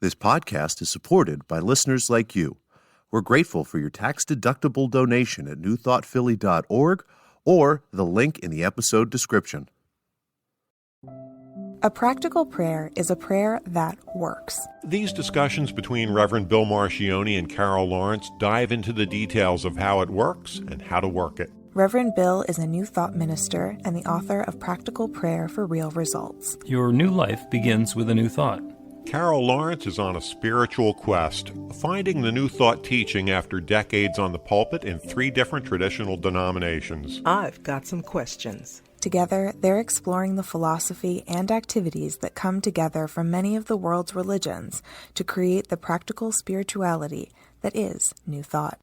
This podcast is supported by listeners like you. We're grateful for your tax-deductible donation at newthoughtphilly.org or the link in the episode description. A practical prayer is a prayer that works. These discussions between Reverend Bill Marchioni and Carol Lawrence dive into the details of how it works and how to work it. Reverend Bill is a New Thought minister and the author of Practical Prayer for Real Results. Your new life begins with a new thought. Carol Lawrence is on a spiritual quest, finding the New Thought teaching after decades on the pulpit in 3 different traditional denominations. I've got some questions. Together, they're exploring the philosophy and activities that come together from many of the world's religions to create the practical spirituality that is New Thought.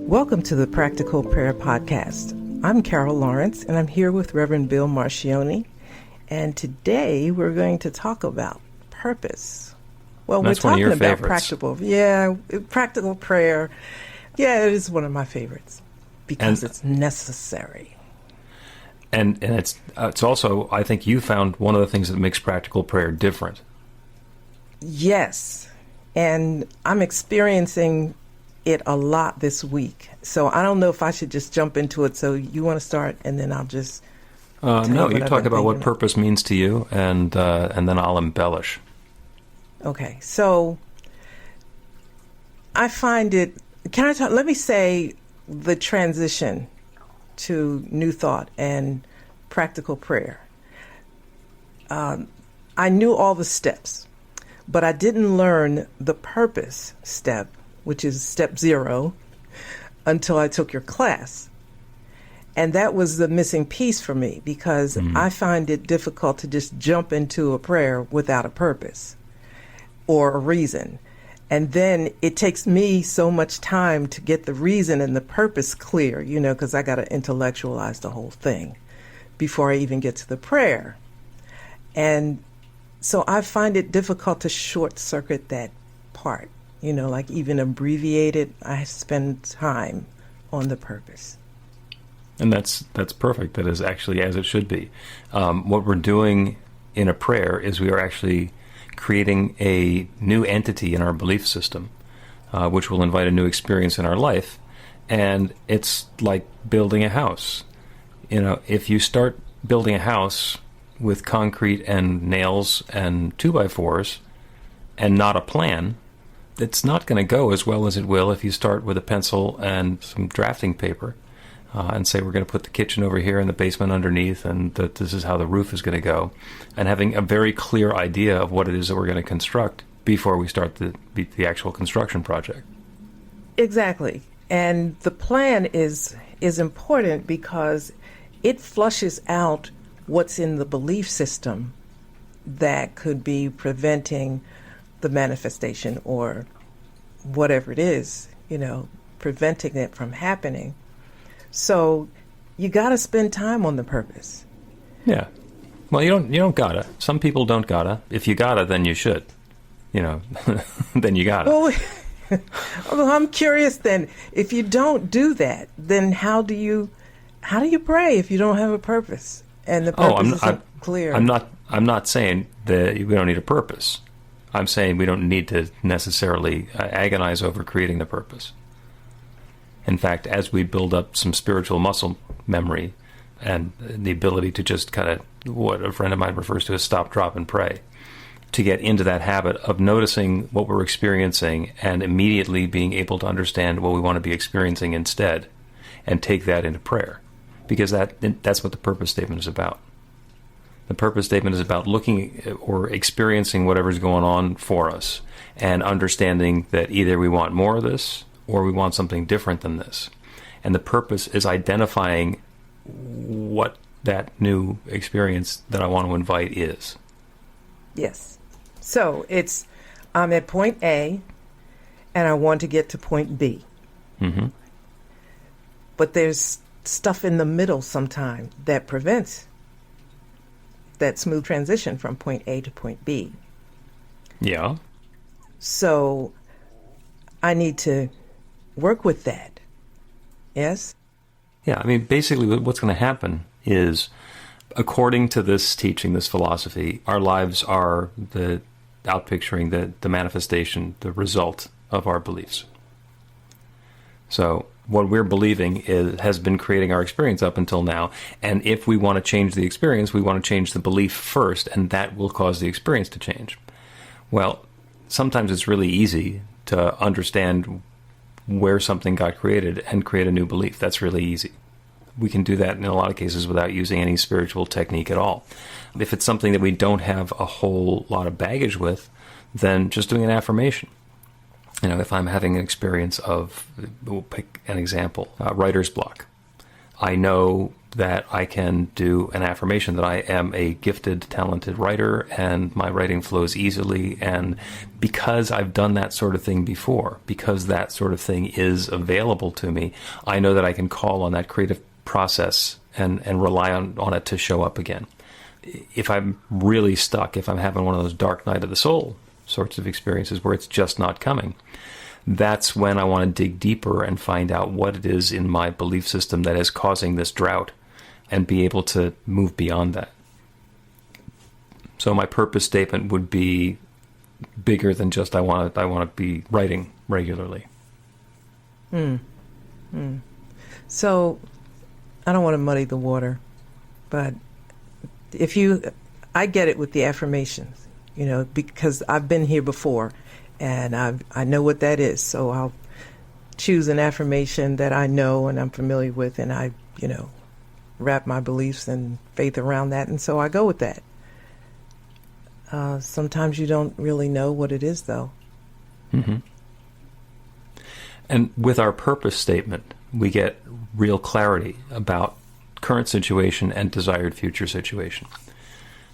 Welcome to the Practical Prayer Podcast. I'm Carol Lawrence, and I'm here with Reverend Bill Marchioni. And today we're going to talk about purpose. Well, That's we're one of talking your about favorites. practical prayer. Yeah, it is one of my favorites because it's necessary. And it's also, I think you found one of the things that makes practical prayer different. Yes, and I'm experiencing it a lot this week. So I don't know if I should just jump into it. So you want to start, and then I'll just... No, you talk about what purpose means to you, and then I'll embellish. Okay, so I find it... let me say the transition to New Thought and practical prayer. I knew all the steps, but I didn't learn the purpose step, which is step 0, until I took your class. And that was the missing piece for me because I find it difficult to just jump into a prayer without a purpose or a reason. And then it takes me so much time to get the reason and the purpose clear, because I got to intellectualize the whole thing before I even get to the prayer. And so I find it difficult to short circuit that part, like even abbreviate it. I spend time on the purpose. And that's perfect. That is actually as it should be. What we're doing in a prayer is we are actually creating a new entity in our belief system, which will invite a new experience in our life. And it's like building a house. If you start building a house with concrete and nails and 2x4s and not a plan, it's not going to go as well as it will if you start with a pencil and some drafting paper and say we're going to put the kitchen over here and the basement underneath and that this is how the roof is going to go, and having a very clear idea of what it is that we're going to construct before we start the actual construction project. Exactly. And the plan is important because it flushes out what's in the belief system that could be preventing the manifestation or whatever it is, preventing it from happening. So you got to spend time on the purpose. Yeah. Well, you don't gotta. Some people don't gotta. If you gotta, then you should. Then you gotta. Well, I'm curious then, if you don't do that, then how do you pray if you don't have a purpose and the purpose isn't clear? I'm not saying that we don't need a purpose. I'm saying we don't need to necessarily agonize over creating the purpose. In fact, as we build up some spiritual muscle memory and the ability to just kind of, what a friend of mine refers to as stop, drop, and pray, to get into that habit of noticing what we're experiencing and immediately being able to understand what we want to be experiencing instead and take that into prayer. Because that's what the purpose statement is about. The purpose statement is about looking or experiencing whatever's going on for us and understanding that either we want more of this or we want something different than this. And the purpose is identifying what that new experience that I want to invite is. Yes. So I'm at point A and I want to get to point B. Mm-hmm. But there's stuff in the middle sometime that prevents that smooth transition from point A to point B. Yeah. So I need to work with that. Yes? Yeah, I mean, basically what's going to happen is, according to this teaching, this philosophy, our lives are outpicturing the manifestation, the result of our beliefs. So what we're believing has been creating our experience up until now, and if we want to change the experience, we want to change the belief first, and that will cause the experience to change. Well, sometimes it's really easy to understand where something got created and create a new belief. That's really easy. We can do that in a lot of cases without using any spiritual technique at all. If it's something that we don't have a whole lot of baggage with, then just doing an affirmation. You know, if I'm having an experience of, we'll pick an example, writer's block. I know that I can do an affirmation that I am a gifted, talented writer and my writing flows easily. And because I've done that sort of thing before, because that sort of thing is available to me, I know that I can call on that creative process and rely on it to show up again. If I'm really stuck, if I'm having one of those dark night of the soul sorts of experiences where it's just not coming, that's when I want to dig deeper and find out what it is in my belief system that is causing this drought and be able to move beyond that. So my purpose statement would be bigger than just I want to be writing regularly. So I don't want to muddy the water, but I get it with the affirmations, you know, because I've been here before and I know what that is. So I'll choose an affirmation that I know and I'm familiar with, and I, you know, wrap my beliefs and faith around that, and so I go with that. Sometimes you don't really know what it is, though. Mm-hmm. And with our purpose statement, we get real clarity about current situation and desired future situation.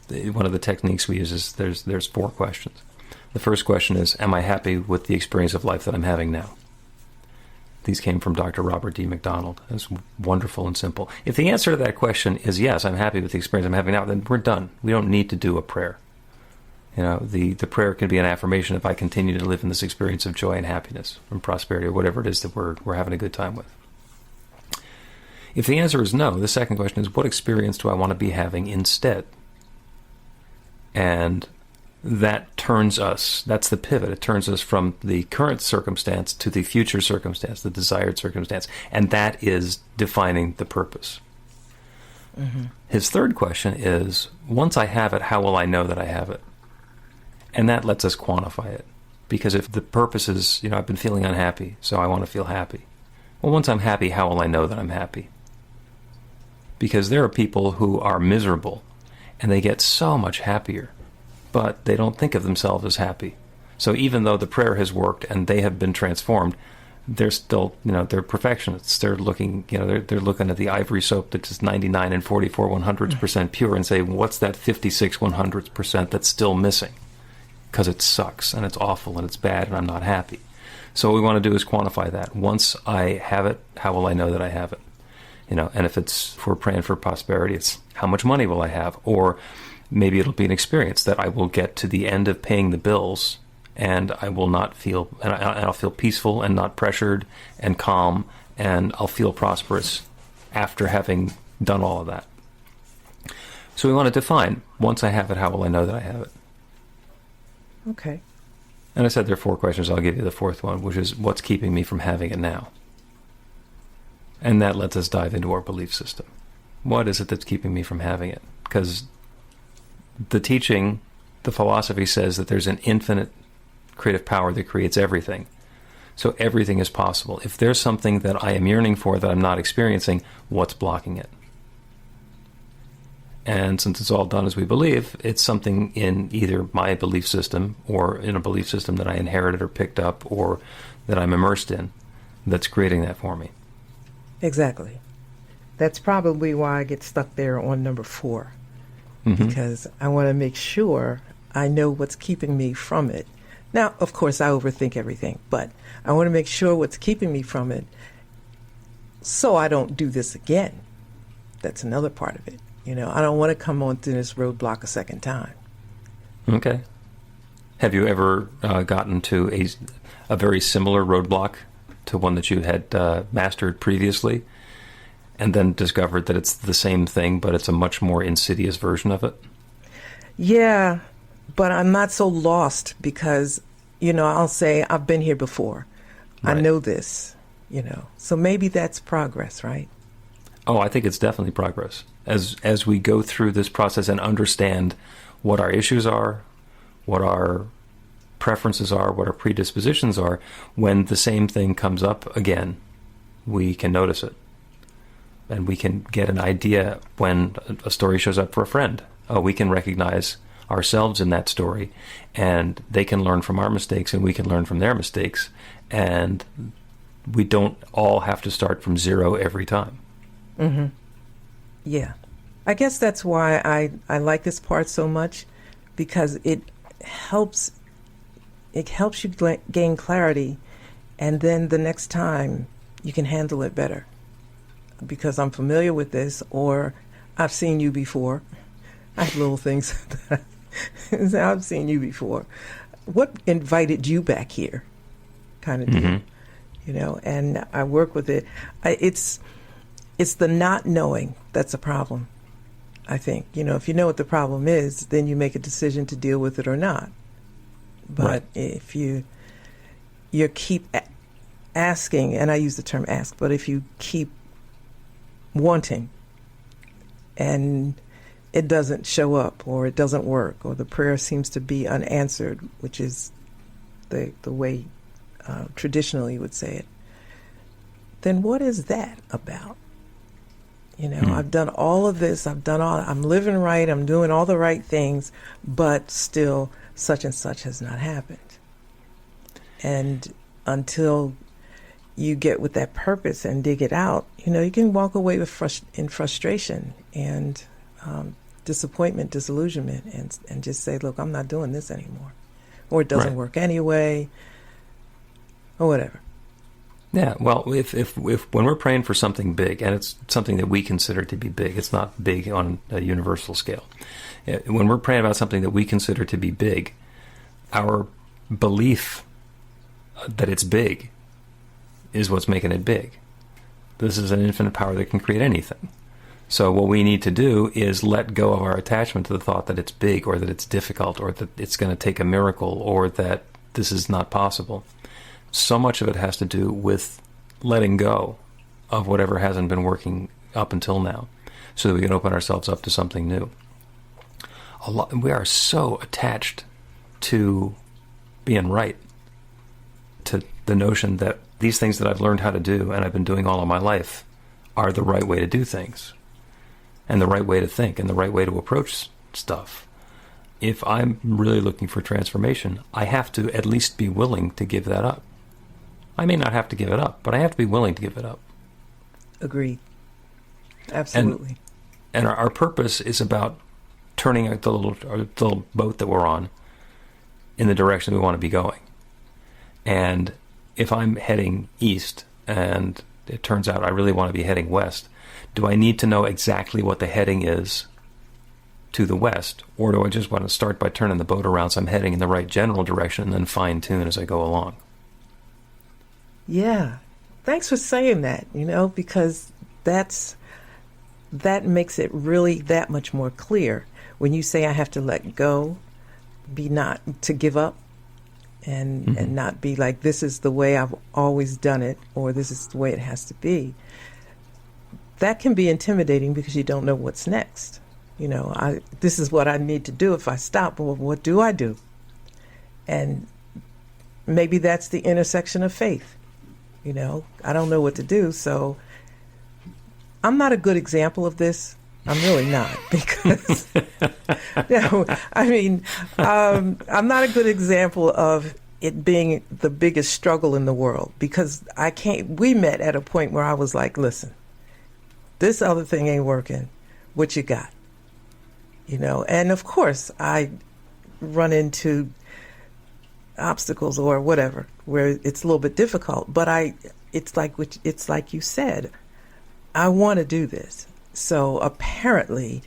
One of the techniques we use is there's 4 questions. The first question is, am I happy with the experience of life that I'm having now? These came from Dr. Robert D. McDonald. It's wonderful and simple. If the answer to that question is yes, I'm happy with the experience I'm having now, then we're done. We don't need to do a prayer. You know, the prayer can be an affirmation if I continue to live in this experience of joy and happiness and prosperity, or whatever it is that we're having a good time with. If the answer is no, the second question is, what experience do I want to be having instead? And that turns us, that's the pivot. It turns us from the current circumstance to the future circumstance, the desired circumstance. And that is defining the purpose. Mm-hmm. His third question is, once I have it, how will I know that I have it? And that lets us quantify it. Because if the purpose is, you know, I've been feeling unhappy, so I want to feel happy. Well, once I'm happy, how will I know that I'm happy? Because there are people who are miserable, and they get so much happier, but they don't think of themselves as happy. So even though the prayer has worked and they have been transformed, they're still, you know, they're perfectionists. They're looking, you know, they're looking at the ivory soap that's just 99 and 44 100% pure and say, what's that 56 100% that's still missing? Because it sucks and it's awful and it's bad and I'm not happy. So what we want to do is quantify that. Once I have it, how will I know that I have it? You know, and if we're praying for prosperity, it's how much money will I have? Or maybe it'll be an experience that I will get to the end of paying the bills and I will not feel, and I'll feel peaceful and not pressured and calm, and I'll feel prosperous after having done all of that. So we want to define, once I have it, how will I know that I have it? Okay. And I said there are 4 questions. I'll give you the 4th one, which is, what's keeping me from having it now? And that lets us dive into our belief system. What is it that's keeping me from having it? Because the teaching, the philosophy says that there's an infinite creative power that creates everything. So everything is possible. If there's something that I am yearning for that I'm not experiencing, what's blocking it? And since it's all done as we believe, it's something in either my belief system or in a belief system that I inherited or picked up or that I'm immersed in that's creating that for me. Exactly. That's probably why I get stuck there on number 4. Mm-hmm. Because I want to make sure I know what's keeping me from it. Now, of course, I overthink everything, but I want to make sure what's keeping me from it so I don't do this again. That's another part of it. You know, I don't want to come onto this roadblock a second time. Okay. Have you ever gotten to a very similar roadblock to one that you had mastered previously, and then discovered that it's the same thing, but it's a much more insidious version of it? Yeah, but I'm not so lost because, I'll say I've been here before. Right. I know this, So maybe that's progress, right? Oh, I think it's definitely progress. As we go through this process and understand what our issues are, what our preferences are, what our predispositions are, when the same thing comes up again, we can notice it. And we can get an idea when a story shows up for a friend. We can recognize ourselves in that story, and they can learn from our mistakes, and we can learn from their mistakes. And we don't all have to start from zero every time. Mm-hmm. Yeah. I guess that's why I like this part so much, because it helps you gain clarity, and then the next time you can handle it better. Because I'm familiar with this, or I've seen you before. I have little things that I've seen you before. What invited you back here? Kind of deal. And I work with it. It's the not knowing that's a problem, I think. If you know what the problem is, then you make a decision to deal with it or not. But right. If you keep asking, and I use the term ask, but if you keep wanting and it doesn't show up, or it doesn't work, or the prayer seems to be unanswered, which is the way traditionally you would say it, then what is that about? I've done all of this, I'm living right, I'm doing all the right things, but still such and such has not happened. And until you get with that purpose and dig it out, you can walk away with in frustration and disappointment, disillusionment, and just say, look, I'm not doing this anymore. Or it doesn't work anyway, or whatever. Yeah, well, if when we're praying for something big, and it's something that we consider to be big, it's not big on a universal scale. When we're praying about something that we consider to be big, our belief that it's big is what's making it big. This is an infinite power that can create anything. So what we need to do is let go of our attachment to the thought that it's big, or that it's difficult, or that it's going to take a miracle, or that this is not possible. So much of it has to do with letting go of whatever hasn't been working up until now, so that we can open ourselves up to something new. We are so attached to being right, to the notion that these things that I've learned how to do and I've been doing all of my life are the right way to do things, and the right way to think, and the right way to approach stuff. If I'm really looking for transformation, I have to at least be willing to give that up. I may not have to give it up, but I have to be willing to give it up. Agreed. Absolutely. And our purpose is about turning the little boat that we're on in the direction we want to be going. And if I'm heading east and it turns out I really want to be heading west, do I need to know exactly what the heading is to the west, or do I just want to start by turning the boat around so I'm heading in the right general direction and then fine-tune as I go along? Yeah. Thanks for saying that, because that makes it really that much more clear. When you say I have to let go, not to give up, and not be like, this is the way I've always done it, or this is the way it has to be. That can be intimidating because you don't know what's next. This is what I need to do if I stop. Well, what do I do? And maybe that's the intersection of faith. I don't know what to do, so I'm not a good example of this. I'm really not, because I'm not a good example of it being the biggest struggle in the world, because we met at a point where I was like, listen, this other thing ain't working. What you got? And of course I run into obstacles or whatever where it's a little bit difficult, but it's like you said, I want to do this. So apparently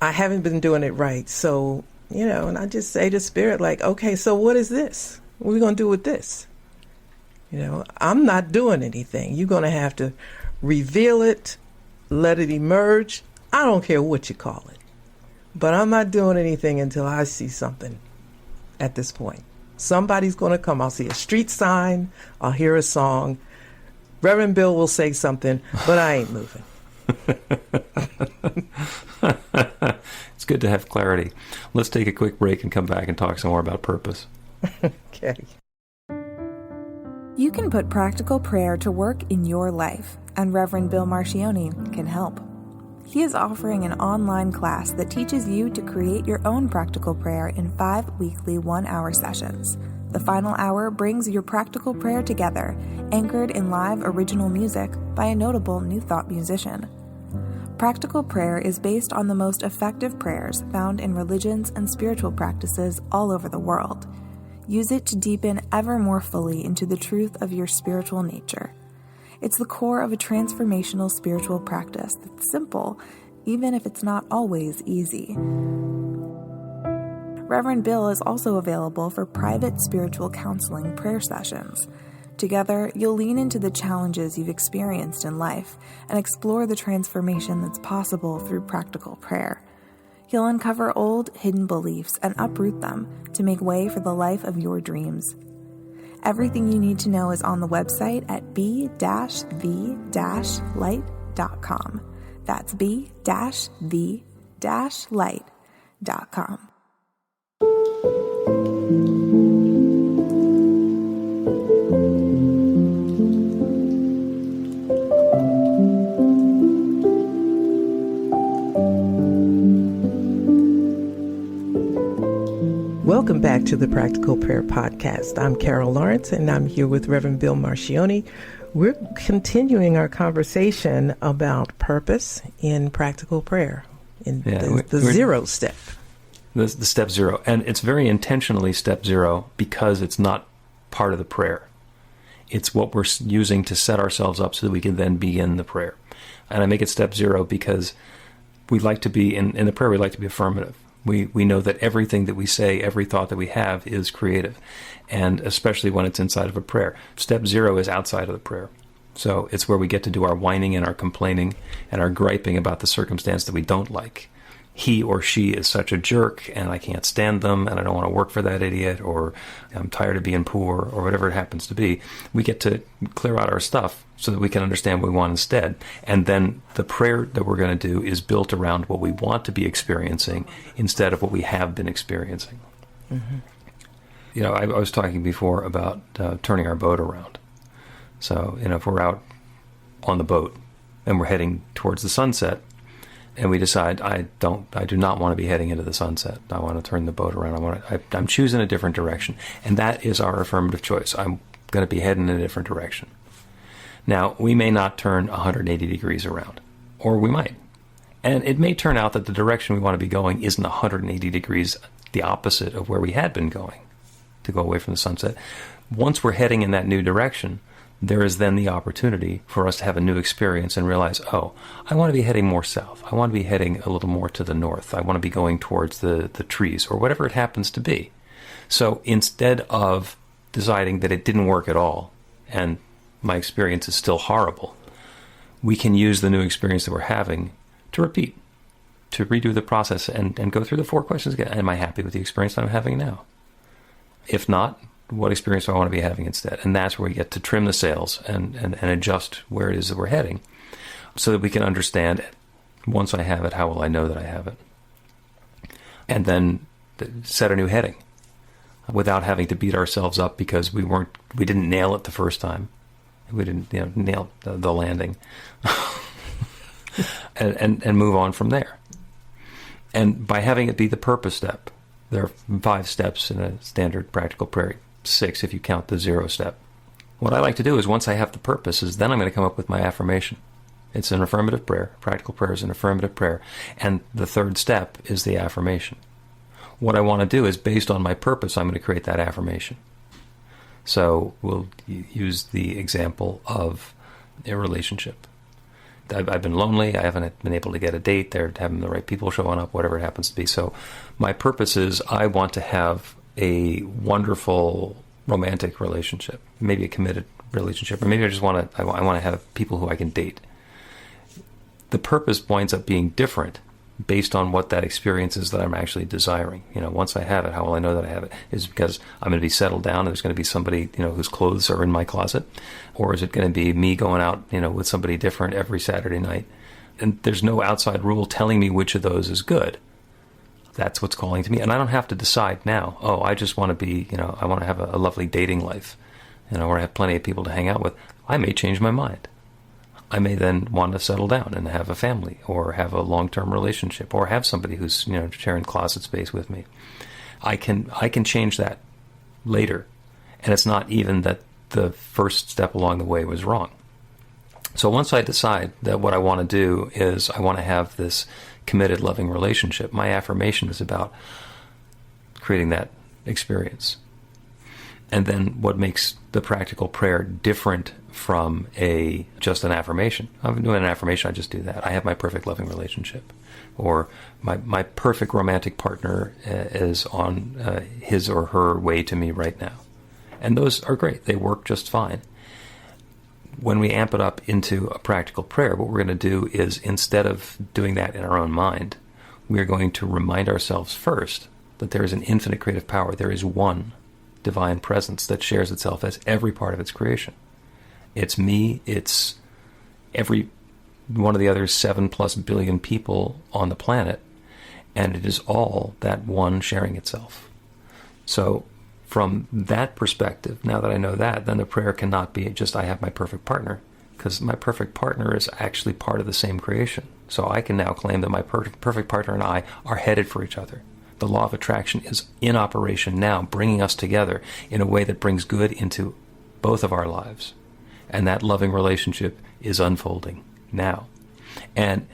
I haven't been doing it right. So, and I just say to Spirit, like, okay, so what is this? What are we going to do with this? I'm not doing anything. You're going to have to reveal it, let it emerge. I don't care what you call it. But I'm not doing anything until I see something at this point. Somebody's going to come. I'll see a street sign. I'll hear a song. Reverend Bill will say something, but I ain't moving. It's good to have clarity. Let's take a quick break and come back and talk some more about purpose. Okay. You can put practical prayer to work in your life, and Reverend Bill Marcioni can help. He is offering an online class that teaches you to create your own practical prayer in 5 weekly 1-hour sessions. The final hour brings your practical prayer together, anchored in live original music by a notable New Thought musician. Practical prayer is based on the most effective prayers found in religions and spiritual practices all over the world. Use it to deepen ever more fully into the truth of your spiritual nature. It's the core of a transformational spiritual practice that's simple, even if it's not always easy. Reverend Bill is also available for private spiritual counseling prayer sessions. Together, you'll lean into the challenges you've experienced in life and explore the transformation that's possible through practical prayer. You'll uncover old, hidden beliefs and uproot them to make way for the life of your dreams. Everything you need to know is on the website at b-v-light.com. That's b-v-light.com. Welcome back to the Practical Prayer Podcast. I'm Carol Lawrence, and I'm here with Reverend Bill Marcioni. We're continuing our conversation about purpose in practical prayer, in the zero step. The step zero. And it's very intentionally step zero because it's not part of the prayer. It's what we're using to set ourselves up so that we can then begin the prayer. And I make it step zero because we like to be, in the prayer, we like to be affirmative. We know that everything that we say, every thought that we have is creative, and especially when it's inside of a prayer. Step zero is outside of the prayer. So it's where we get to do our whining and our complaining and our griping about the circumstance that we don't like. He or she is such a jerk, and I can't stand them, and I don't want to work for that idiot, or I'm tired of being poor, or whatever it happens to be. We get to clear out our stuff so that we can understand what we want instead. And then the prayer that we're going to do is built around what we want to be experiencing instead of what we have been experiencing. Mm-hmm. I was talking before about turning our boat around. So, if we're out on the boat and we're heading towards the sunset, and we decide I do not want to be heading into the sunset. I want to turn the boat around. I'm choosing a different direction, and that is our affirmative choice. I'm going to be heading in a different direction. Now, we may not turn 180 degrees around, or we might, and it may turn out that the direction we want to be going isn't 180 degrees the opposite of where we had been going to go away from the sunset. Once we're heading in that new direction, there is then the opportunity for us to have a new experience and realize, I want to be heading more south. I want to be heading a little more to the north. I want to be going towards the trees or whatever it happens to be. So instead of deciding that it didn't work at all and my experience is still horrible, we can use the new experience that we're having to repeat, to redo the process and go through the 4 questions again. Am I happy with the experience that I'm having now? If not, what experience do I want to be having instead? And that's where we get to trim the sails and adjust where it is that we're heading so that we can understand, once I have it, how will I know that I have it? And then set a new heading without having to beat ourselves up because we didn't nail it the first time. We didn't nail the landing and move on from there. And by having it be the purpose step, there are 5 steps in a standard practical prayer. 6 if you count the 0 step. What I like to do is once I have the purpose, is then I'm going to come up with my affirmation. It's an affirmative prayer. Practical prayer is an affirmative prayer. And the 3rd step is the affirmation. What I want to do is, based on my purpose, I'm going to create that affirmation. So we'll use the example of a relationship. I've been lonely. I haven't been able to get a date. They're having the right people showing up, whatever it happens to be. So my purpose is I want to have a wonderful romantic relationship, maybe a committed relationship, or maybe I want to have people who I can date. The purpose winds up being different based on what that experience is that I'm actually desiring. Once I have it, how will I know that I have it? Is it because I'm going to be settled down and there's going to be somebody, whose clothes are in my closet? Or is it going to be me going out, with somebody different every Saturday night? And there's no outside rule telling me which of those is good. That's what's calling to me. And I don't have to decide now, I just want to be, I want to have a lovely dating life, where I have plenty of people to hang out with. I may change my mind. I may then want to settle down and have a family or have a long-term relationship or have somebody who's, sharing closet space with me. I can change that later. And it's not even that the first step along the way was wrong. So once I decide that what I want to do is I want to have this committed, loving relationship, my affirmation is about creating that experience. And then what makes the practical prayer different from just an affirmation? I'm doing an affirmation, I just do that. I have my perfect loving relationship. Or my perfect romantic partner is on his or her way to me right now. And those are great. They work just fine. When we amp it up into a practical prayer, what we're going to do is, instead of doing that in our own mind, we are going to remind ourselves first that there is an infinite creative power. There is one divine presence that shares itself as every part of its creation. It's me, it's every one of the other 7+ billion people on the planet, and it is all that one sharing itself. So from that perspective, now that I know that, then the prayer cannot be just, I have my perfect partner, because my perfect partner is actually part of the same creation. So I can now claim that my perfect partner and I are headed for each other. The law of attraction is in operation now, bringing us together in a way that brings good into both of our lives. And that loving relationship is unfolding now. And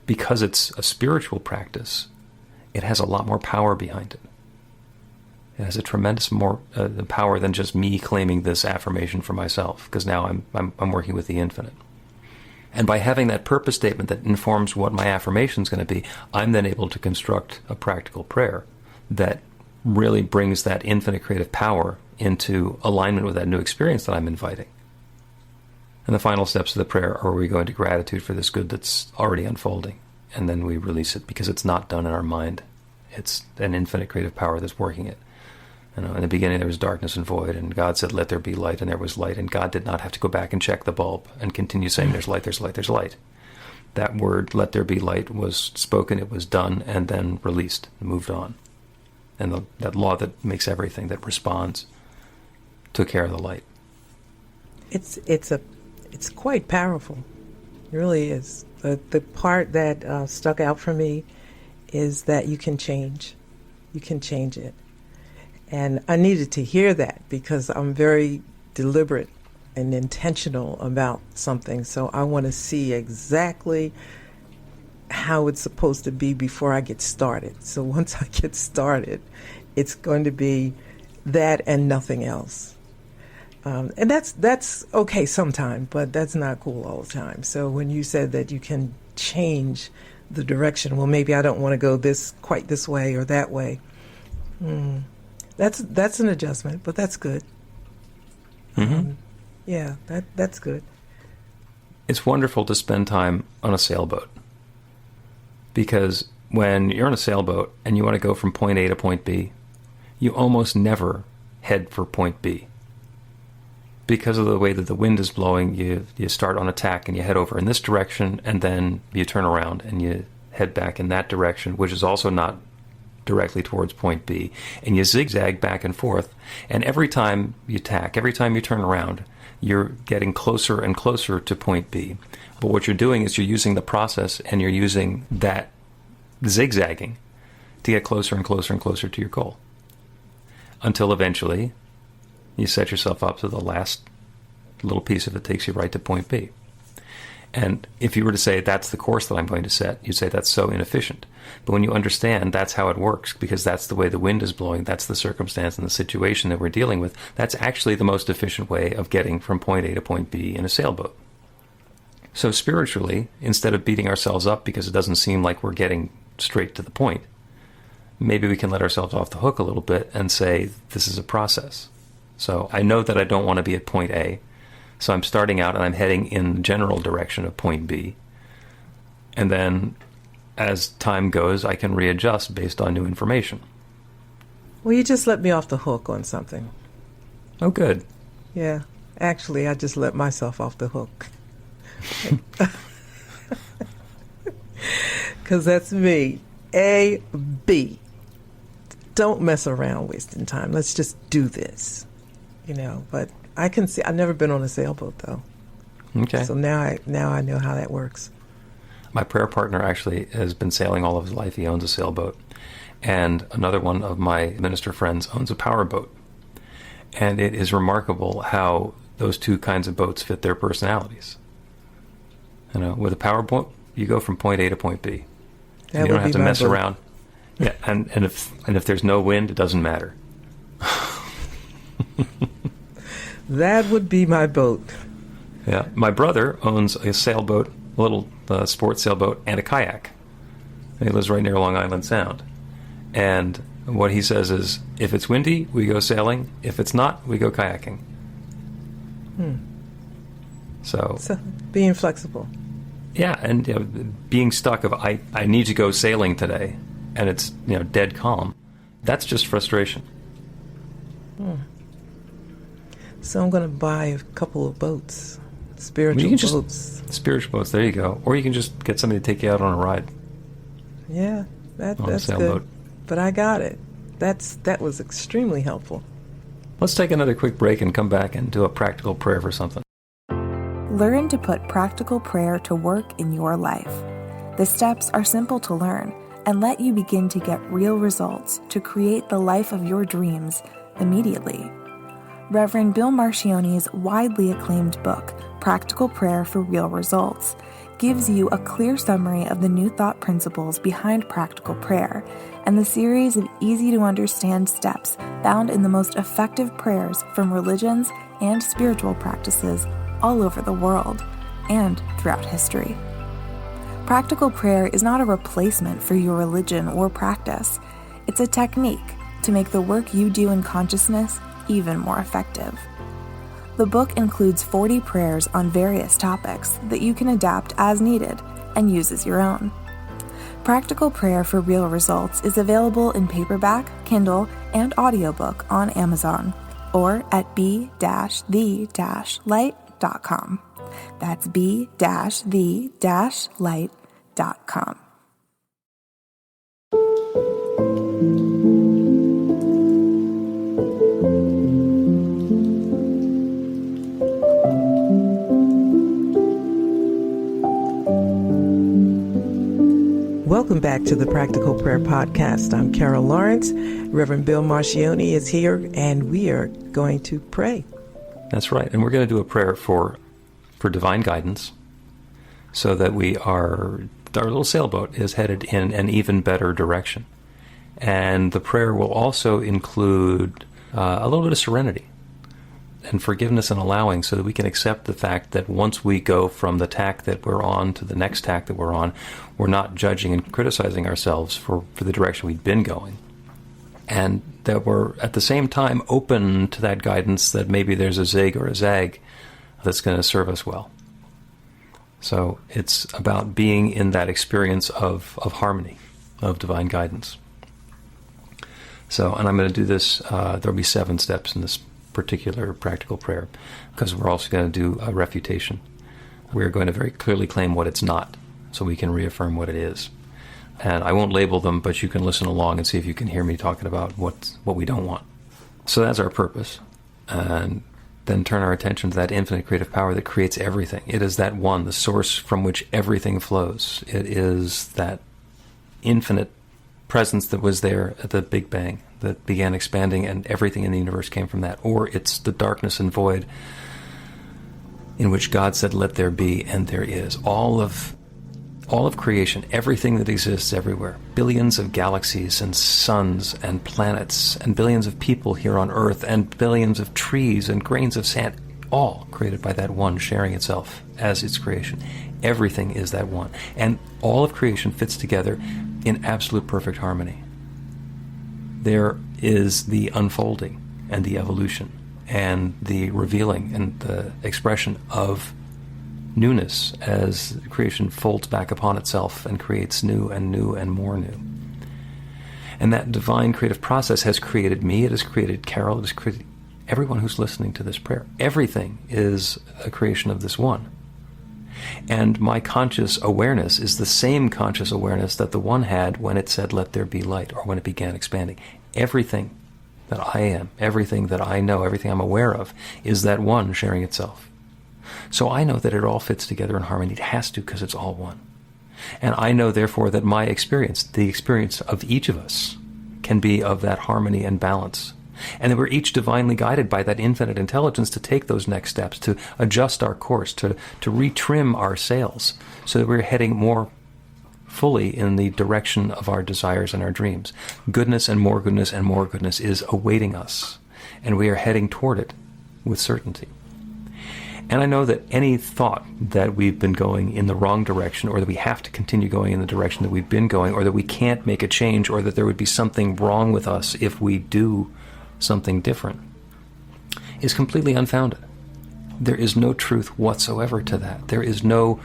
because it's a spiritual practice, it has a lot more power behind it. It has a tremendous more power than just me claiming this affirmation for myself, because now I'm working with the infinite. And by having that purpose statement that informs what my affirmation is going to be, I'm then able to construct a practical prayer that really brings that infinite creative power into alignment with that new experience that I'm inviting. And the final steps of the prayer are we go into gratitude for this good that's already unfolding, and then we release it, because it's not done in our mind. It's an infinite creative power that's working it. In the beginning there was darkness and void, and God said, let there be light, and there was light, and God did not have to go back and check the bulb and continue saying, there's light, there's light, there's light. That word, let there be light, was spoken, it was done, and then released, and moved on. And that law that makes everything, that responds, took care of the light. It's quite powerful. It really is. The part that stuck out for me is that you can change. You can change it. And I needed to hear that, because I'm very deliberate and intentional about something. So I want to see exactly how it's supposed to be before I get started. So once I get started, it's going to be that and nothing else. And that's okay sometimes, but that's not cool all the time. So when you said that you can change the direction, well, maybe I don't want to go quite this way or that way. That's an adjustment, but that's good. Mm-hmm. That's good. It's wonderful to spend time on a sailboat, because when you're on a sailboat and you want to go from point A to point B, you almost never head for point B. Because of the way that the wind is blowing, you start on a tack and you head over in this direction, and then you turn around and you head back in that direction, which is also not directly towards point B, and you zigzag back and forth. And every time you tack, every time you turn around, you're getting closer and closer to point B. But what you're doing is you're using the process, and you're using that zigzagging to get closer and closer and closer to your goal, until eventually you set yourself up so the last little piece of it takes you right to point B. And if you were to say, that's the course that I'm going to set, you'd say that's so inefficient. But when you understand that's how it works, because that's the way the wind is blowing, that's the circumstance and the situation that we're dealing with, that's actually the most efficient way of getting from point A to point B in a sailboat. So spiritually, instead of beating ourselves up because it doesn't seem like we're getting straight to the point, maybe we can let ourselves off the hook a little bit and say, this is a process. So I know that I don't want to be at point A. So I'm starting out and I'm heading in the general direction of point B. And then as time goes, I can readjust based on new information. Well, you just let me off the hook on something. Oh, good. Yeah. Actually, I just let myself off the hook. Because that's me. A, B. Don't mess around wasting time. Let's just do this. But I can see, I've never been on a sailboat, though. Okay. So now I know how that works. My prayer partner actually has been sailing all of his life. He owns a sailboat. And another one of my minister friends owns a powerboat. And it is remarkable how those two kinds of boats fit their personalities. With a powerboat, you go from point A to point B. You don't have to mess around. Yeah, and if there's no wind, it doesn't matter. That would be my boat. Yeah, my brother owns a sailboat, a little sports sailboat, and a kayak. And he lives right near Long Island Sound. And what he says is, if it's windy, we go sailing. If it's not, we go kayaking. So being flexible. Yeah, and being stuck of I need to go sailing today, and it's dead calm. That's just frustration. So I'm going to buy a couple of boats, spiritual boats. Spiritual boats. There you go. Or you can just get somebody to take you out on a ride. Yeah, that's a sailboat. Good. But I got it. That was extremely helpful. Let's take another quick break and come back and do a practical prayer for something. Learn to put practical prayer to work in your life. The steps are simple to learn and let you begin to get real results to create the life of your dreams immediately. Reverend Bill Marchione's widely acclaimed book, Practical Prayer for Real Results, gives you a clear summary of the New Thought principles behind practical prayer and the series of easy-to-understand steps found in the most effective prayers from religions and spiritual practices all over the world and throughout history. Practical prayer is not a replacement for your religion or practice. It's a technique to make the work you do in consciousness even more effective. The book includes 40 prayers on various topics that you can adapt as needed and use as your own. Practical Prayer for Real Results is available in paperback, Kindle, and audiobook on Amazon or at b-the-light.com. That's b-the-light.com. Welcome back to the Practical Prayer Podcast. I'm Carol Lawrence. Reverend Bill Marchione is here, and we are going to pray. That's right. And we're going to do a prayer for divine guidance so that our little sailboat is headed in an even better direction. And the prayer will also include a little bit of serenity and forgiveness and allowing so that we can accept the fact that once we go from the tack that we're on to the next tack that we're on, we're not judging and criticizing ourselves for the direction we've been going. And that we're at the same time open to that guidance that maybe there's a zig or a zag that's going to serve us well. So it's about being in that experience of harmony, of divine guidance. So, and I'm going to do this, there'll be 7 steps in this particular practical prayer, because we're also going to do a refutation. We're going to very clearly claim what it's not, so we can reaffirm what it is. And I won't label them, but you can listen along and see if you can hear me talking about what we don't want. So that's our purpose. And then turn our attention to that infinite creative power that creates everything. It is that one, the source from which everything flows. It is that infinite presence that was there at the Big Bang, that began expanding, and everything in the universe came from that. Or it's the darkness and void in which God said, "Let there be," and there is. All of creation, everything that exists everywhere, billions of galaxies and suns and planets and billions of people here on Earth and billions of trees and grains of sand, all created by that one sharing itself as its creation. Everything is that one. And all of creation fits together in absolute perfect harmony. There is the unfolding and the evolution and the revealing and the expression of newness as creation folds back upon itself and creates new and new and more new. And that divine creative process has created me, it has created Carol, it has created everyone who's listening to this prayer. Everything is a creation of this one. And my conscious awareness is the same conscious awareness that the one had when it said, "Let there be light," or when it began expanding. Everything that I am, everything that I know, everything I'm aware of, is that one sharing itself. So I know that it all fits together in harmony. It has to, because it's all one. And I know, therefore, that my experience, the experience of each of us, can be of that harmony and balance. And that we're each divinely guided by that infinite intelligence to take those next steps, to adjust our course, to retrim our sails, so that we're heading more fully in the direction of our desires and our dreams. Goodness and more goodness and more goodness is awaiting us, and we are heading toward it with certainty. And I know that any thought that we've been going in the wrong direction, or that we have to continue going in the direction that we've been going, or that we can't make a change, or that there would be something wrong with us if we do something different, is completely unfounded. There is no truth whatsoever to that. There is no,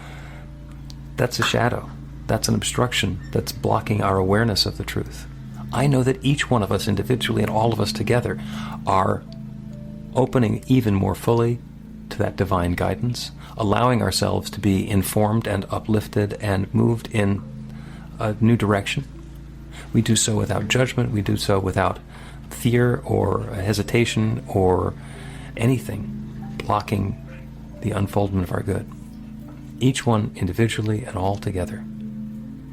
that's a shadow. That's an obstruction that's blocking our awareness of the truth. I know that each one of us individually and all of us together are opening even more fully to that divine guidance, allowing ourselves to be informed and uplifted and moved in a new direction. We do so without judgment. We do so without fear or hesitation or anything blocking the unfoldment of our good. Each one individually and all together,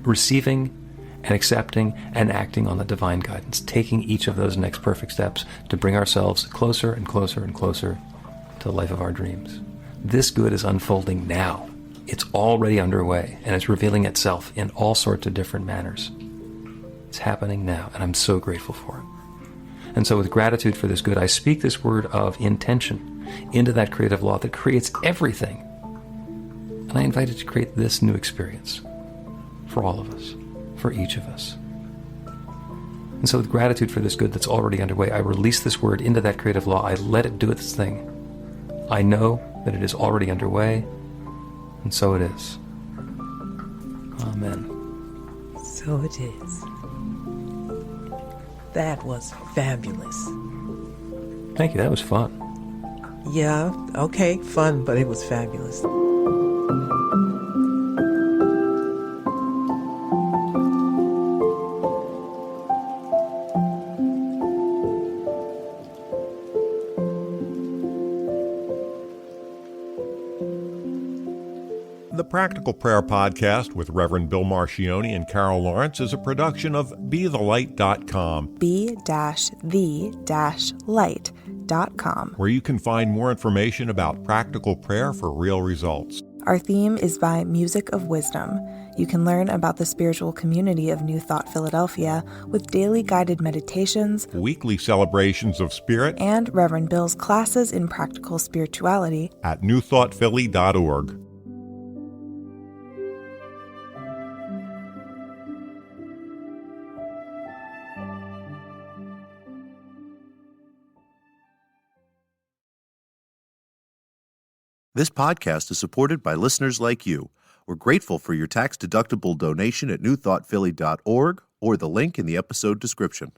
receiving and accepting and acting on the divine guidance, taking each of those next perfect steps to bring ourselves closer and closer and closer to the life of our dreams. This good is unfolding now. It's already underway, and it's revealing itself in all sorts of different manners. It's happening now, and I'm so grateful for it. And so with gratitude for this good, I speak this word of intention into that creative law that creates everything. And I invite it to create this new experience for all of us, for each of us. And so with gratitude for this good that's already underway, I release this word into that creative law. I let it do its thing. I know that it is already underway, and so it is. Amen. So it is. That was fabulous. Thank you. That was fun. Yeah, okay, fun, but it was fabulous. The Practical Prayer Podcast with Reverend Bill Marchioni and Carol Lawrence is a production of BeTheLight.com. be-the-light.com, where you can find more information about practical prayer for real results. Our theme is by Music of Wisdom. You can learn about the spiritual community of New Thought Philadelphia with daily guided meditations, Weekly celebrations of spirit, and Reverend Bill's classes in practical spirituality at newthoughtphilly.org. This podcast is supported by listeners like you. We're grateful for your tax-deductible donation at newthoughtphilly.org or the link in the episode description.